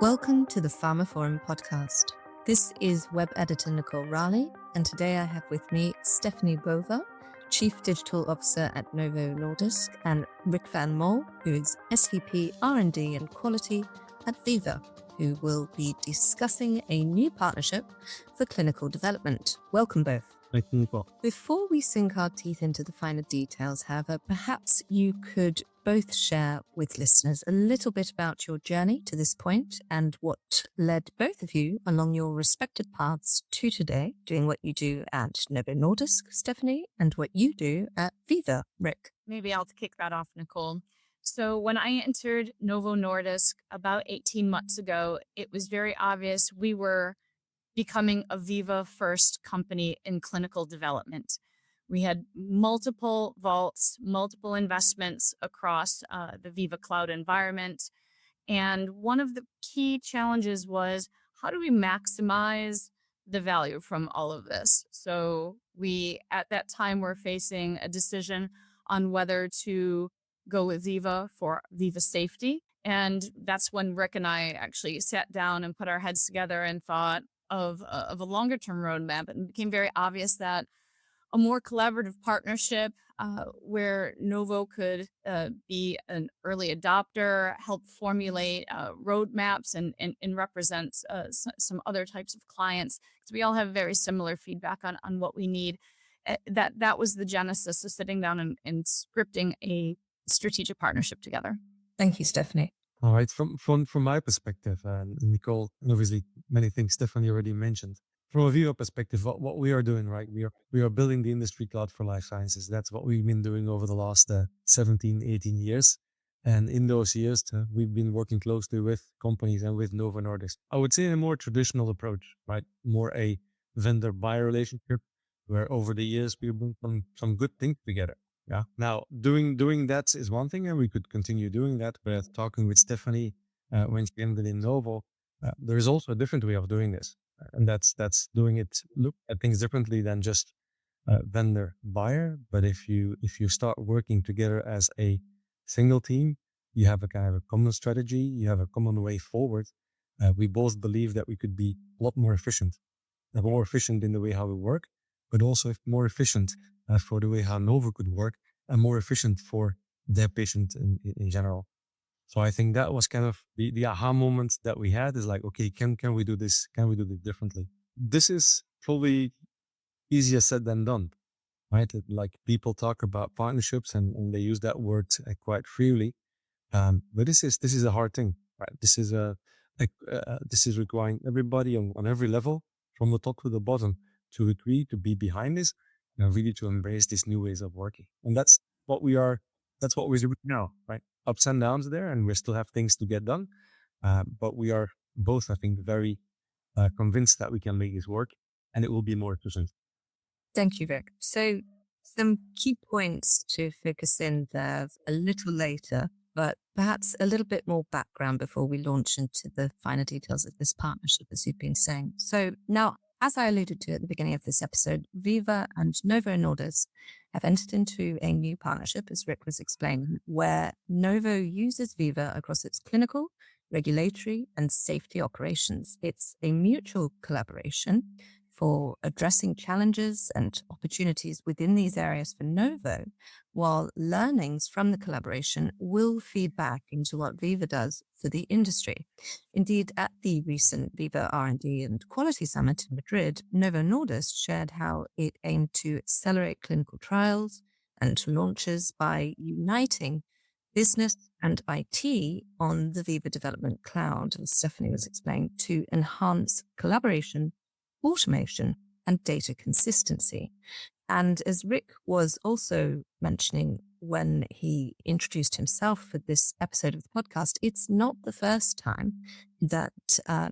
Welcome to the pharmaphorum podcast. This is web editor Nicole Raleigh, and today I have with me Stephanie Bova, Chief Digital Officer at Novo Nordisk, and Rik van Mol, who is SVP R&D and Quality at Veeva, who will be discussing a new partnership for clinical development. Welcome both. Thank you, Nicole. Before we sink our teeth into the finer details, however, perhaps you could both share with listeners a little bit about your journey to this point and what led both of you along your respective paths to today, doing what you do at Novo Nordisk, Stephanie, and what you do at Veeva, Rik. Maybe I'll kick that off, Nicole. So when I entered Novo Nordisk about 18 months ago, it was very obvious we were becoming a Veeva first company in clinical development. We had multiple vaults, multiple investments across the Veeva Cloud environment. And one of the key challenges was, how do we maximize the value from all of this? So we, at that time, were facing a decision on whether to go with Veeva for Veeva safety. And that's when Rik and I actually sat down and put our heads together and thought of a longer term roadmap. And it became very obvious that a more collaborative partnership where Novo could be an early adopter, help formulate roadmaps and represent some other types of clients, because we all have very similar feedback on what we need. That was the genesis of sitting down and scripting a strategic partnership together. Thank you, Stephanie. All right, from my perspective, and Nicole, and obviously many things Stephanie already mentioned. From a Veeva perspective, what we are doing, right? We are building the industry cloud for life sciences. That's what we've been doing over the last 17, 18 years. And in those years, we've been working closely with companies and with Novo Nordisk. I would say in a more traditional approach, right? More a vendor-buyer relationship, where over the years we've done some good things together. Yeah. Now, doing that is one thing, and we could continue doing that. But talking with Stephanie when she ended in Novo, there is also a different way of doing this, and that's doing it. Look at things differently than just vendor buyer. But if you start working together as a single team, you have a kind of a common strategy, you have a common way forward. We both believe that we could be a lot more efficient in the way how we work, but also more efficient for the way how Novo could work, and more efficient for their patient in general. So I think that was kind of the aha moment that we had, is like, okay, can we do this? Can we do this differently? This is probably easier said than done, right? Like, people talk about partnerships and they use that word quite freely. But this is a hard thing, right? This is requiring everybody on every level, from the top to the bottom, to agree to be behind this, really to embrace these new ways of working. And that's what we're doing now, right? Ups and downs there, and we still have things to get done. But we are both, I think, very convinced that we can make this work, and it will be more efficient. Thank you, Rik. So some key points to focus in there a little later, but perhaps a little bit more background before we launch into the finer details of this partnership, as you've been saying. So now, as I alluded to at the beginning of this episode, Veeva and Novo Nordisk have entered into a new partnership, as Rik was explaining, where Novo uses Veeva across its clinical, regulatory, and safety operations. It's a mutual collaboration for addressing challenges and opportunities within these areas for Novo, while learnings from the collaboration will feed back into what Veeva does for the industry. Indeed, at the recent Veeva R&D and Quality Summit in Madrid, Novo Nordisk shared how it aimed to accelerate clinical trials and launches by uniting business and IT on the Veeva Development Cloud, as Stephanie was explaining, to enhance collaboration, automation, and data consistency. And as Rik was also mentioning when he introduced himself for this episode of the podcast, it's not the first time that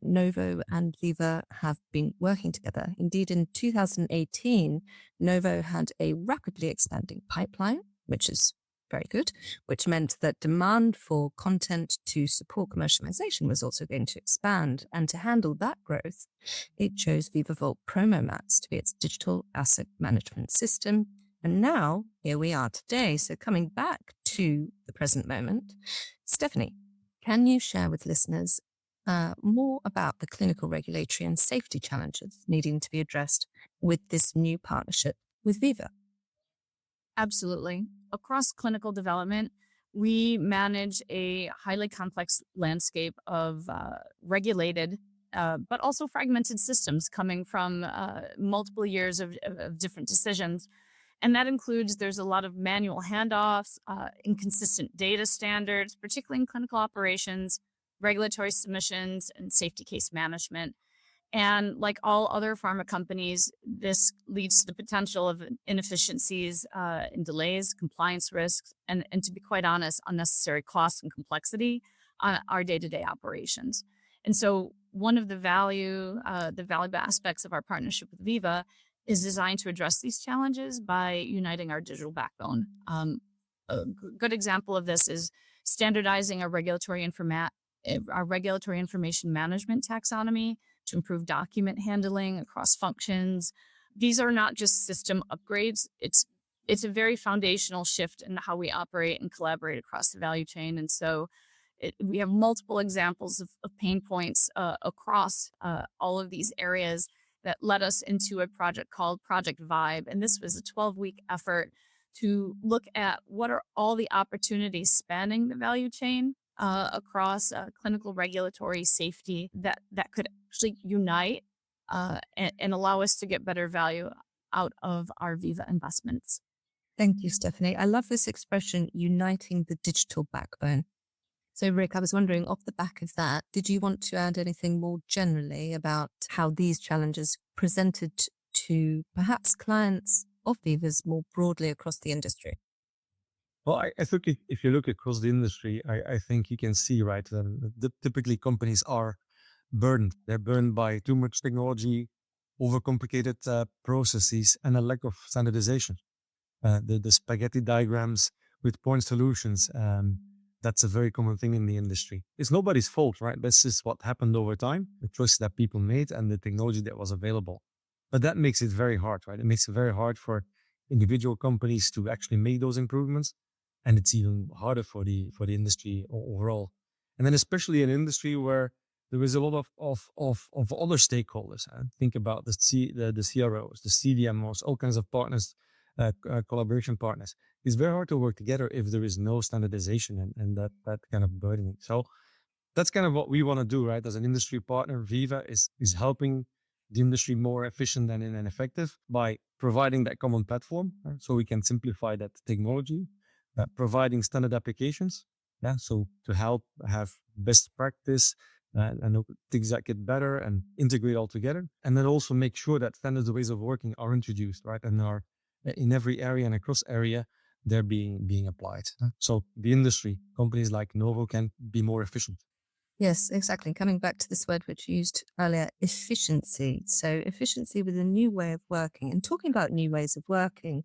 Novo and Veeva have been working together. Indeed, in 2018, Novo had a rapidly expanding pipeline, which is very good, which meant that demand for content to support commercialization was also going to expand. And to handle that growth, it chose Veeva Vault PromoMats to be its digital asset management system. And now, here we are today. So coming back to the present moment, Stephanie, can you share with listeners more about the clinical, regulatory, and safety challenges needing to be addressed with this new partnership with Veeva. Absolutely. Across clinical development, we manage a highly complex landscape of regulated, but also fragmented systems coming from multiple years of different decisions. And that includes there's a lot of manual handoffs, inconsistent data standards, particularly in clinical operations, regulatory submissions, and safety case management. And like all other pharma companies, this leads to the potential of inefficiencies and delays, compliance risks, and to be quite honest, unnecessary costs and complexity on our day-to-day operations. And so one of the valuable aspects of our partnership with Veeva is designed to address these challenges by uniting our digital backbone. Good example of this is standardizing our regulatory information management taxonomy to improve document handling across functions. These are not just system upgrades. It's a very foundational shift in how we operate and collaborate across the value chain. And so we have multiple examples of pain points across all of these areas that led us into a project called Project Vibe. And this was a 12-week effort to look at what are all the opportunities spanning the value chain across clinical, regulatory, safety that could actually unite and allow us to get better value out of our Veeva investments. Thank you, Stephanie. I love this expression, uniting the digital backbone. So, Rik, I was wondering, off the back of that, did you want to add anything more generally about how these challenges presented to perhaps clients of Veeva's more broadly across the industry? Well, I think if you look across the industry, I think you can see, right, typically companies are burdened. They're burdened by too much technology, overcomplicated processes, and a lack of standardization. The spaghetti diagrams with point solutions, that's a very common thing in the industry. It's nobody's fault, right? This is what happened over time, the choices that people made and the technology that was available. But that makes it very hard, right? It makes it very hard for individual companies to actually make those improvements. And it's even harder for the industry overall. And then especially in an industry where there is a lot of other stakeholders. Think about the CROs, the CDMOs, all kinds of partners, collaboration partners. It's very hard to work together if there is no standardization and that kind of burdening. So that's kind of what we want to do, right? As an industry partner, Veeva is helping the industry more efficient and effective by providing that common platform, right? So we can simplify that technology, providing standard applications. Yeah, so to help have best practice and things that get better and integrate all together. And then also make sure that standard ways of working are introduced, right? And are in every area and across area, they're being applied. So the industry, companies like Novo can be more efficient. Yes, exactly. Coming back to this word which you used earlier, efficiency. So efficiency with a new way of working, and talking about new ways of working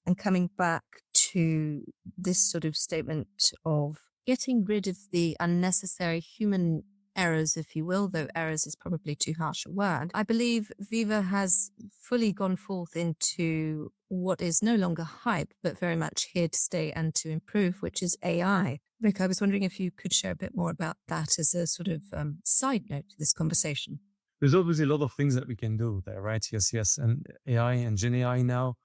and coming back to this sort of statement of getting rid of the unnecessary human errors, if you will, though errors is probably too harsh a word. I believe Veeva has fully gone forth into what is no longer hype, but very much here to stay and to improve, which is AI. Rik, I was wondering if you could share a bit more about that as a sort of side note to this conversation. There's obviously a lot of things that we can do there, right? Yes. And AI and Gen AI now,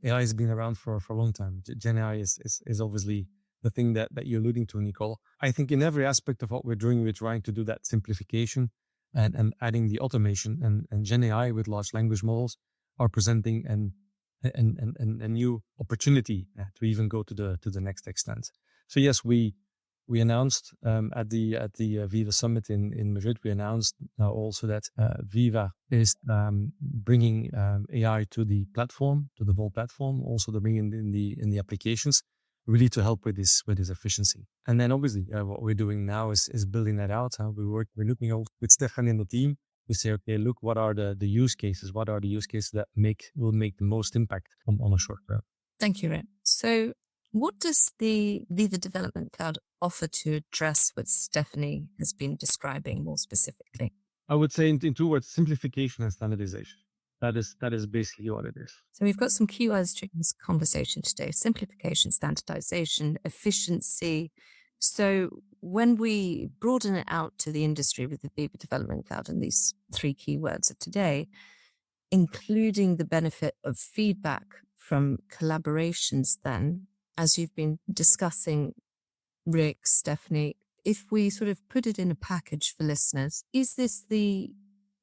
AI has been around for a long time. Gen AI is obviously the thing that you're alluding to, Nicole. I think in every aspect of what we're doing, we're trying to do that simplification and adding the automation, and Gen AI with large language models are presenting a new opportunity to even go to the next extent. So yes, we announced at the Veeva Summit in Madrid. We announced now also that Veeva is bringing AI to the platform, to the whole platform. Also, to bring in the applications, really to help with this efficiency. And then obviously, what we're doing now is building that out. We're looking out with Stephanie and the team. We say, okay, look, what are the use cases? What are the use cases that will make the most impact on a short term? Thank you, Rik. So what does the Veeva Development Cloud offer to address what Stephanie has been describing more specifically? I would say in 2 words, simplification and standardization. That is basically what it is. So we've got some keywords to this conversation today: simplification, standardization, efficiency. So when we broaden it out to the industry with the Veeva Development Cloud and these 3 keywords of today, including the benefit of feedback from collaborations then, as you've been discussing, Rik, Stephanie, if we sort of put it in a package for listeners, is this the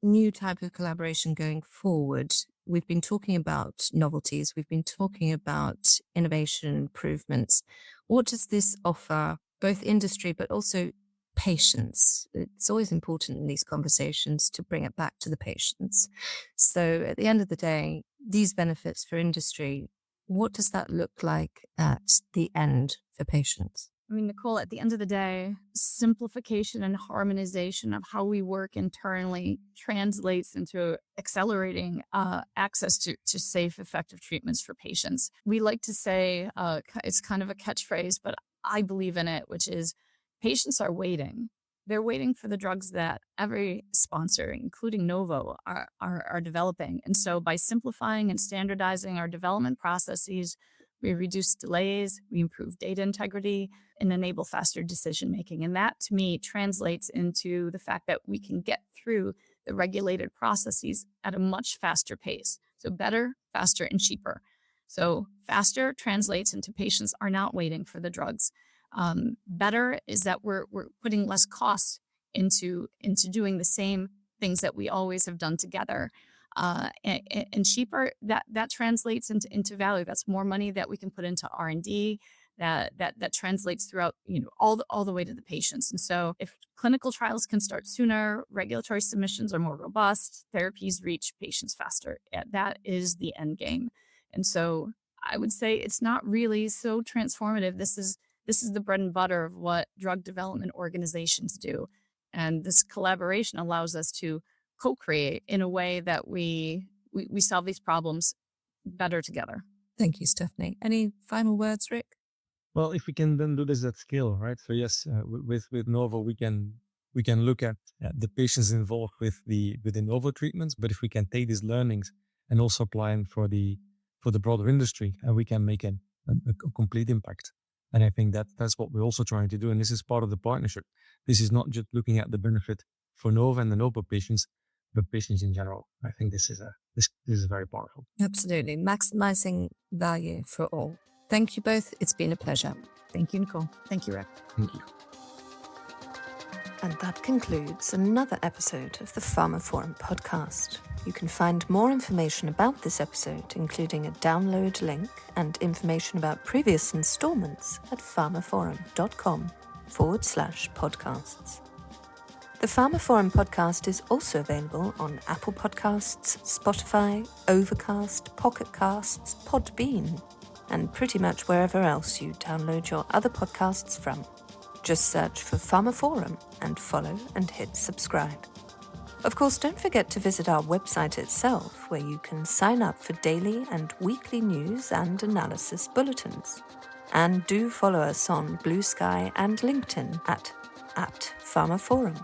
new type of collaboration going forward? We've been talking about novelties. We've been talking about innovation improvements. What does this offer both industry, but also patients? It's always important in these conversations to bring it back to the patients. So at the end of the day, these benefits for industry, what does that look like at the end for patients? I mean, Nicole, at the end of the day, simplification and harmonization of how we work internally translates into accelerating access to safe, effective treatments for patients. We like to say, it's kind of a catchphrase, but I believe in it, which is patients are waiting. They're waiting for the drugs that every sponsor, including Novo, are developing. And so by simplifying and standardizing our development processes, we reduce delays, we improve data integrity, and enable faster decision-making. And that, to me, translates into the fact that we can get through the regulated processes at a much faster pace. So better, faster, and cheaper. So faster translates into patients are not waiting for the drugs. Better is that we're putting less cost into doing the same things that we always have done together. And cheaper, that translates into value. That's more money that we can put into R&D. That translates throughout, all the way to the patients. And so if clinical trials can start sooner, regulatory submissions are more robust, therapies reach patients faster. That is the end game. And so I would say it's not really so transformative. This is the bread and butter of what drug development organizations do. And this collaboration allows us to co-create in a way that we solve these problems better together. Thank you, Stephanie. Any final words, Rik? Well, if we can then do this at scale, right? So yes, with Novo, we can look at the patients involved with the Novo treatments, but if we can take these learnings and also apply them for the broader industry, we can make a complete impact. And I think that's what we're also trying to do. And this is part of the partnership. This is not just looking at the benefit for Novo and the Novo patients, but patients in general. I think this is very powerful. Absolutely. Maximizing value for all. Thank you both. It's been a pleasure. Thank you, Nicole. Thank you, Rik. Thank you. And that concludes another episode of the pharmaphorum podcast. You can find more information about this episode, including a download link and information about previous installments at pharmaphorum.com/podcasts. The pharmaphorum podcast is also available on Apple Podcasts, Spotify, Overcast, Pocket Casts, Podbean, and pretty much wherever else you download your other podcasts from. Just search for pharmaphorum and follow and hit subscribe. Of course, don't forget to visit our website itself, where you can sign up for daily and weekly news and analysis bulletins. And do follow us on Blue Sky and LinkedIn at pharmaphorum.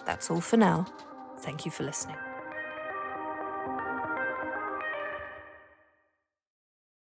That's all for now. Thank you for listening.